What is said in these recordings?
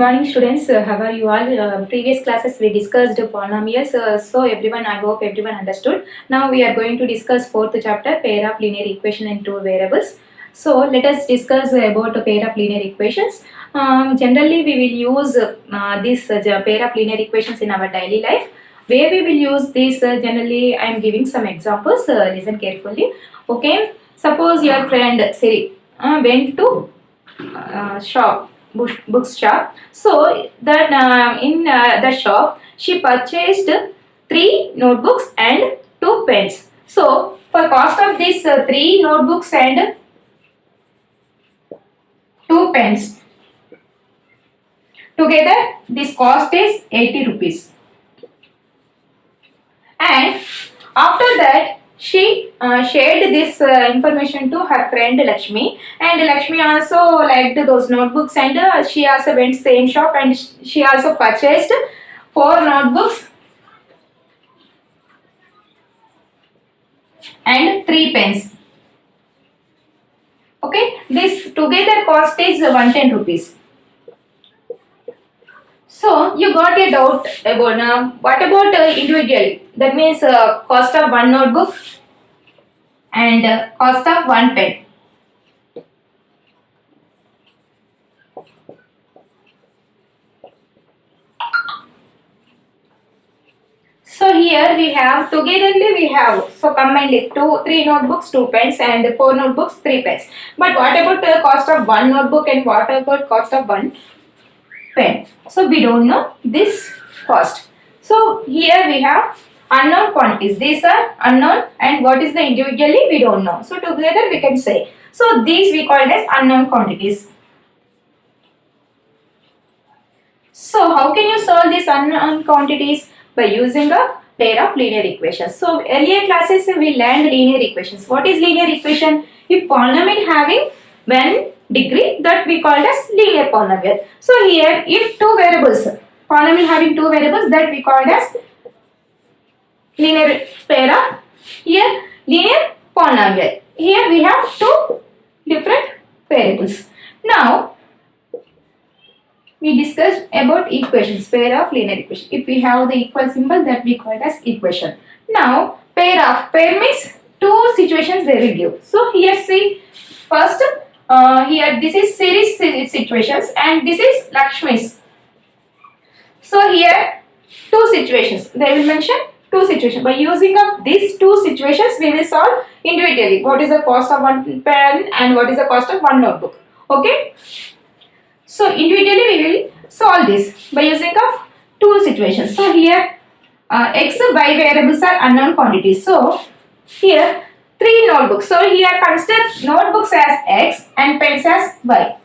morning, students. How are you all? Previous classes we discussed polynomials. So everyone, I hope everyone understood. Now we are going to discuss fourth chapter, pair of linear equation in two variables. So let us discuss about a pair of linear equations. Generally, we will use this pair of linear equations in our daily life. Where we will use this, generally, I am giving some examples. Listen carefully. Okay. Suppose your friend Siri went to bookshop. So that in the shop she purchased three notebooks and two pens. So for cost of these three notebooks and two pens, together this cost is 80 rupees. And after that she shared this information to her friend Lakshmi, and Lakshmi also liked those notebooks, and she also went same shop and she also purchased four notebooks and three pens. Okay, this together cost is 110 rupees. So you got a doubt about what about individually? That means cost of one notebook and cost of one pen. So here we have togetherly we have so combinedly three notebooks, two pens, and four notebooks, three pens. But what about the cost of one notebook and what about cost of one pen? So we don't know this cost. So here we have unknown quantities. These are unknown, and what is the individually we don't know. So together we can say. So these we call as unknown quantities. So how can you solve these unknown quantities? By using a pair of linear equations. So earlier classes we learned linear equations. What is linear equation? If polynomial having one degree, that we called as linear polynomial. So here if two variables, polynomial having two variables, that we called as linear pair of, here linear polynomial. Here we have two different variables. Now we discussed about equations, pair of linear equation. If we have the equal symbol, that we call as equation. Now pair means two situations they will give. So here see, first here this is series situations and this is Lakshmi's. So here two situations, they will mention two situations. By using up these two situations we will solve individually. What is the cost of one pen and what is the cost of one notebook. Okay. So individually we will solve this by using of two situations. So here x, y variables are unknown quantities. So here three notebooks. So here consider notebooks as x and pens as y.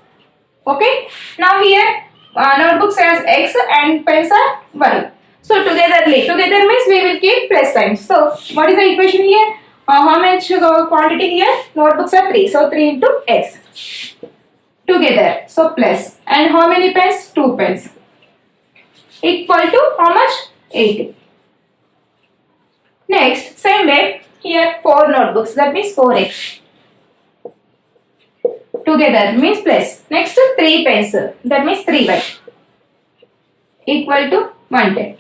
Okay. Now here notebooks as x and pens are y. So together means we will keep plus sign. So what is the equation here? How much quantity here? Notebooks are 3. So 3 into x. Together, so plus, and how many pens? 2 pens, equal to how much? 80. Next, same way, here 4 notebooks, that means 4x. Together means plus. Next 3 pens, that means 3y, equal to 110.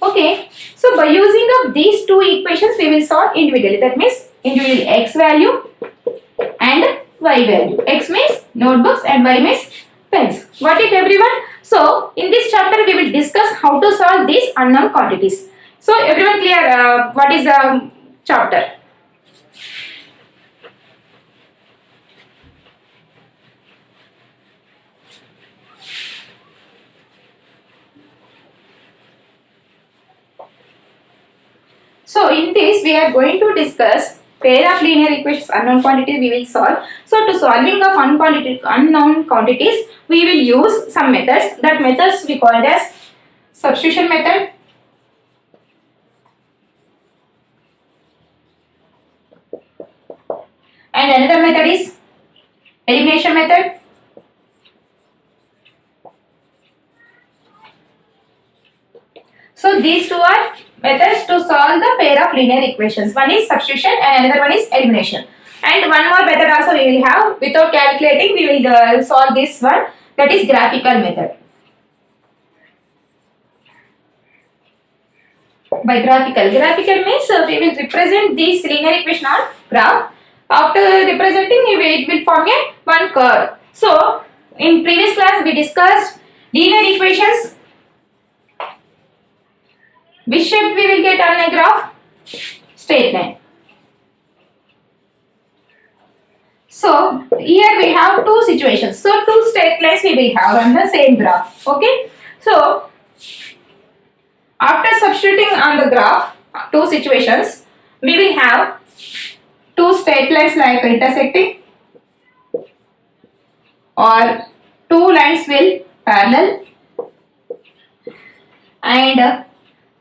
Okay, so by using of these two equations we will solve individually. That means individually x value and y value. X means notebooks and y means pens. Got it everyone? So in this chapter we will discuss how to solve these unknown quantities. So everyone clear what is the chapter? So in this we are going to discuss pair of linear equations, unknown quantities we will solve. So to solving of unknown quantities we will use some methods. That methods we call as substitution method, and another method is elimination method. So these two are methods to solve the pair of linear equations. One is substitution and another one is elimination. And one more method also we will have. Without calculating we will solve this one. that is graphical method. By graphical means we will represent this linear equation on graph. After representing it will form a one curve. So in previous class we discussed linear equations. Which shape we will get on a graph? Straight line. So here we have two situations. So two straight lines we will have on the same graph. Okay. So after substituting on the graph two situations, we will have two straight lines like intersecting, or two lines will parallel, and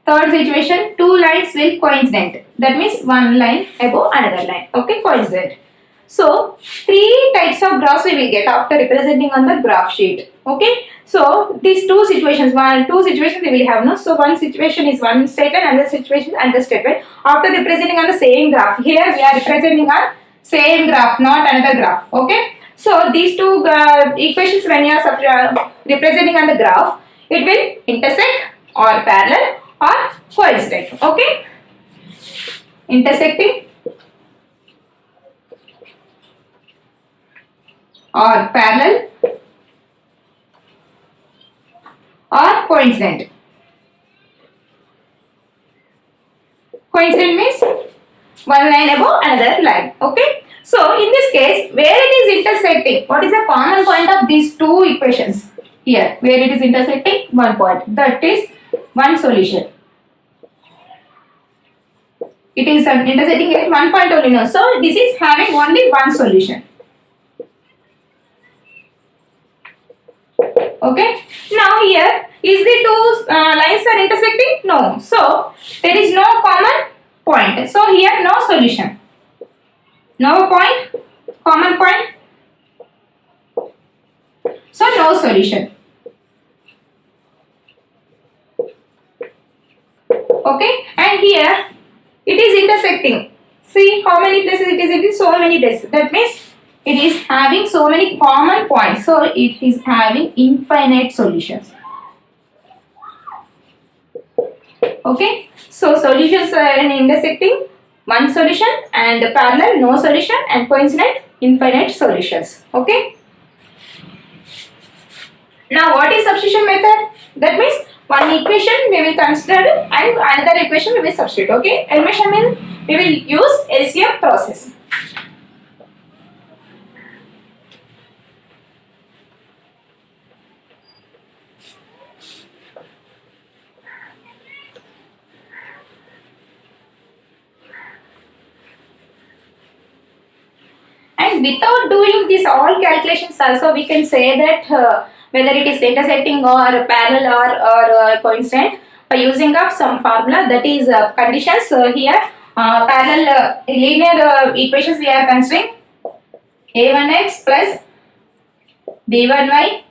third situation, two lines will coincident. That means one line above another line. Okay, coincident. So three types of graphs we will get after representing on the graph sheet. Okay. So these two situations we will have. No. So one situation is one straight line, another situation and the straight line. After representing on the same graph, here we are representing on same graph, not another graph. Okay. So these two equations, when you are representing on the graph, it will intersect or parallel or coincident. Okay. Intersecting or parallel or coincident. Coincident means one line above another line. Okay. So in this case, where it is intersecting, what is the common point of these two equations? Here, where it is intersecting, one point. That is one solution. It is intersecting at one point only. No. So this is having only one solution. Okay. Now here, is the two lines are intersecting? No. So there is no common point. So here no solution. No point, common point. So no solution. Okay. And here it is intersecting. See how many places it is in so many places. That means it is having so many common points. So it is having infinite solutions. Okay. So solutions are in intersecting, one solution, and parallel no solution, and coincident infinite solutions. Okay. Now what is substitution method? That means one equation we will consider and another equation we will substitute. Okay. Elimination means we will use LCM process. And without doing this all calculations also, we can say that whether it is intersecting or parallel or coincident by using of some formula, that is conditions. Here parallel linear equations we are considering a1x plus b1y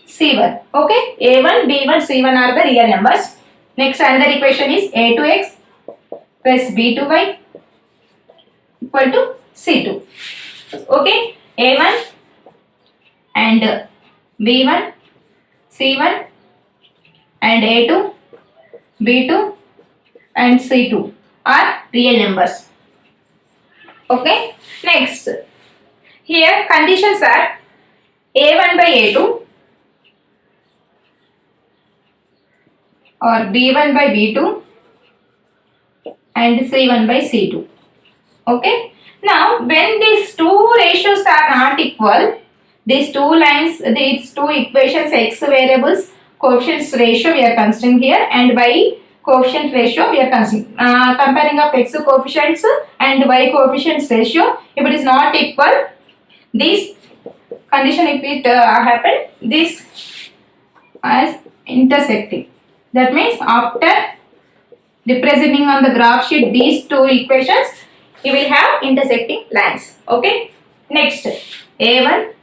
c1. Okay, a1, b1, c1 are the real numbers. Next another equation is a2x plus b2y equal to c2. Okay, a1 and b1, c1 and a2, b2 and c2 are real numbers. Okay, next here conditions are a1 by a2 or b1 by b2 and c1 by c2. Okay. Now, when these two ratios are not equal, these two lines, these two equations, x variables, coefficients ratio we are considering here, and y coefficient ratio we are considering. Comparing of x coefficients and y coefficients ratio, if it is not equal, this condition if it happen, this as intersecting. That means after representing on the graph sheet these two equations, you will have intersecting lines. Okay. Next, a1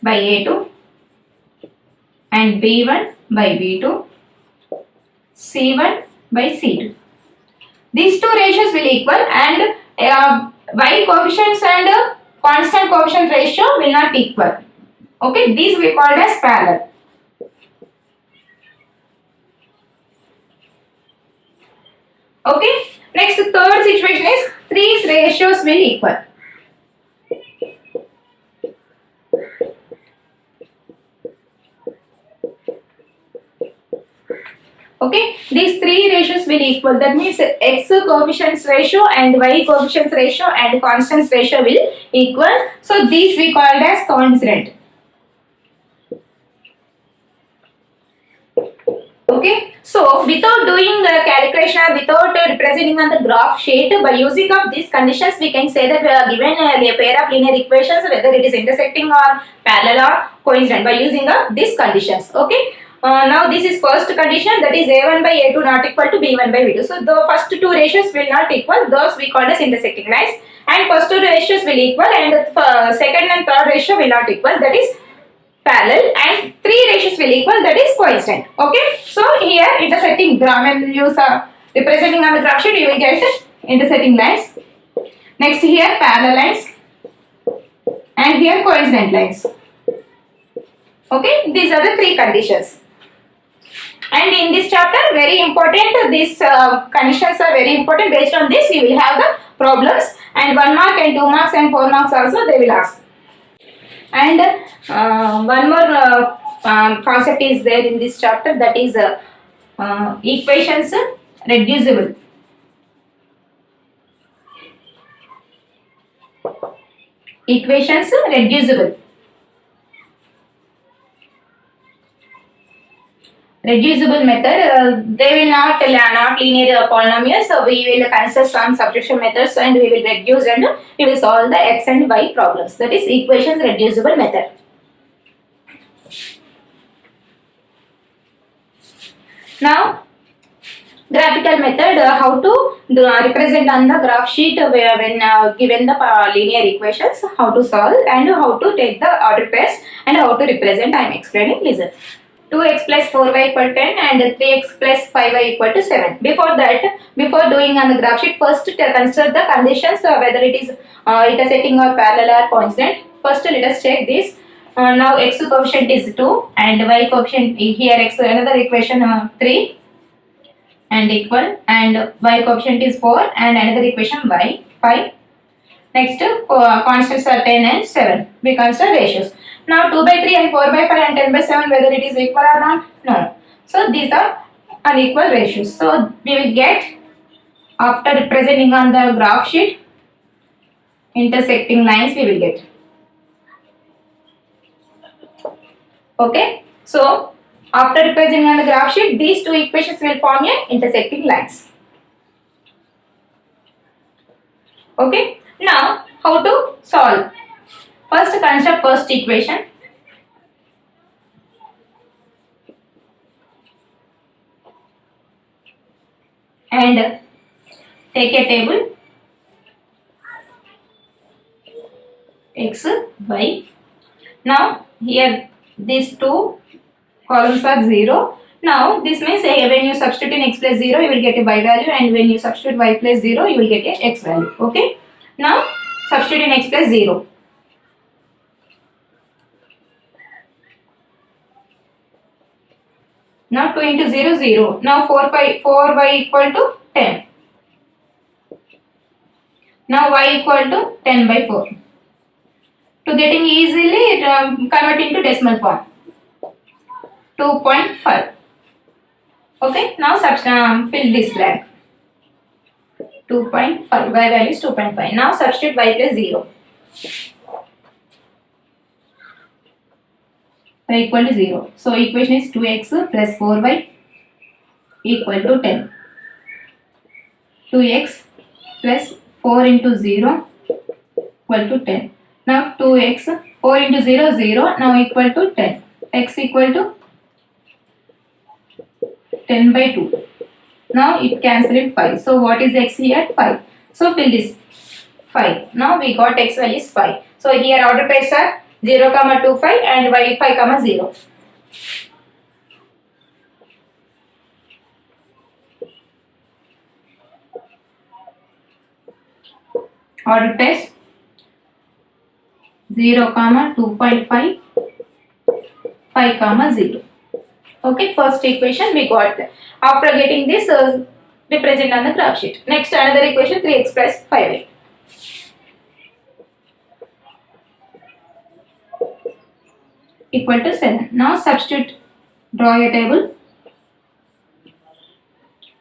by a2 and b1 by b2, c1 by c2. These two ratios will equal, and y coefficients and constant coefficient ratio will not equal. Okay, these we called as parallel. Okay, next third situation is three ratios will equal. Okay, these three ratios will equal. That means x coefficients ratio and y coefficients ratio and constants ratio will equal. So these we called as coincident. Okay, so without doing calculation or without representing on the graph sheet, by using of these conditions, we can say that given a pair of linear equations, whether it is intersecting or parallel or coincident, by using of these conditions. Okay. Now this is first condition, that is a1 by a2 not equal to b1 by b2. So the first two ratios will not equal, those we call as intersecting lines, and first two ratios will equal and the second and third ratio will not equal, that is parallel, and three ratios will equal, that is coincident. Okay, so here intersecting graph, when you use representing on the graph sheet, you will get intersecting lines. Next here parallel lines, and here coincident lines. Okay, these are the three conditions. And in this chapter, very important, these conditions are very important. Based on this, you will have the problems, and 1 mark and 2 marks and 4 marks also they will ask. And one more concept is there in this chapter, that is equations reducible. Equations reducible. Reducible method, they will not linear polynomials, so we will consider some subtraction methods and we will reduce and we will solve the x and y problems. That is equations reducible method. Now graphical method, how to represent on the graph sheet when given the linear equations, how to solve and how to take the order pairs and how to represent. I am explaining, listen. 2x plus 4y equal 10 and 3x plus 5y equal to 7. Before that, before doing on the graph sheet, first consider the conditions, whether it is intersecting or parallel or coincident. First let us check this. Now x coefficient is 2 and y coefficient, here x, another equation 3 and equal, and y coefficient is 4 and another equation y 5. Next constants are 10 and 7. We consider ratios. Now 2 by 3 and 4 by 5 and 10 by 7, whether it is equal or not? No. So these are unequal ratios. So we will get, after representing on the graph sheet, intersecting lines we will get. Okay. So after representing on the graph sheet, these two equations will form a intersecting lines. Okay. Now how to solve? First consider first equation. And take a table x, y. Now here these two columns are 0. Now this means when you substitute in x plus 0, you will get a y value, and when you substitute y plus 0, you will get a x value. Okay. Now substitute in x plus 0. Now 2 into 0, 0. Now 4y equal to 10. Now y equal to 10 by 4. To getting easily convert into decimal form. 2.5. Okay. Now fill this blank. 2.5. Y value is 2.5. Now substitute y plus 0. Y equal to 0. So equation is 2x plus 4y equal to 10. 2x plus 4 into 0 equal to 10. Now 2x, 4 into 0, 0, now equal to 10. X equal to 10 by 2. Now it cancelled 5. So what is x here? 5. So fill this 5. Now we got x value is 5. So here order pairs are 0, 2, 5 and y 5, 0. Order pairs 0, 2.5 5 comma 0. Okay, first equation we got that. After getting this, represent on the graph sheet. Next, another equation 3x plus 5y equal to 7. Now substitute, draw a table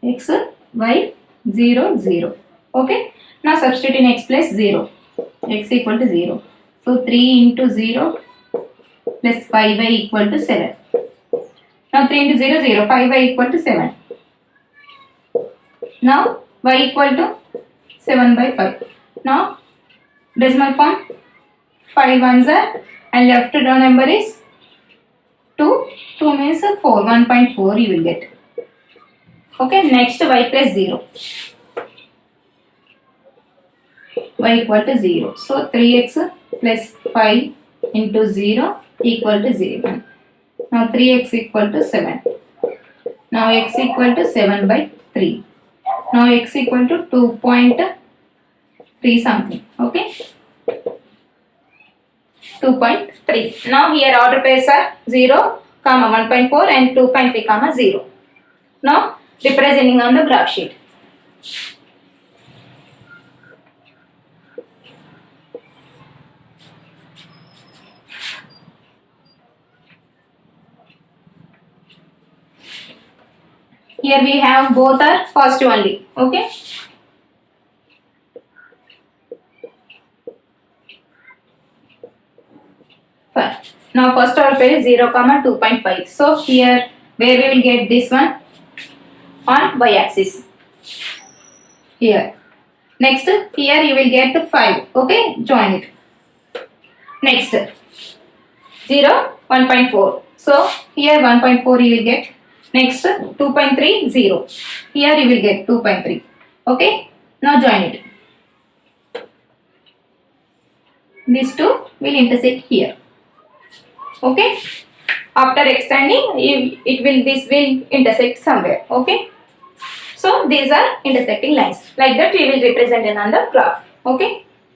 x, y, 0, 0. Okay, now substitute in x plus 0, x equal to 0. So 3 into 0 plus 5y equal to 7. Now 3 into 0, 0, 5y equal to 7. Now y equal to 7 by 5. Now decimal form, 5 ones are, and left number is 2. 2 means 4, 1.4 you will get. Okay, next y plus 0. Y equal to 0. So 3x plus 5 into 0 equal to 0. Now 3x equal to 7. Now x equal to 7 by 3. Now x equal to 2.3 something. Okay, 2.3. Now here order pairs are 0, 1.4 and 2.3, 0. Now representing on the graph sheet. Here we have both are positive only. Okay. Fine. Now first order pair is 0, 2.5. So here where we will get this one? On y axis. Here. Next here you will get 5. Okay, join it. Next 0, 1.4. So here 1.4 you will get. Next 2.3, 0. Here you will get 2.3. Okay, now join it. These two will intersect here. Okay, after extending this will intersect somewhere. Okay, so these are intersecting lines. Like that we will represent it on the graph. Okay.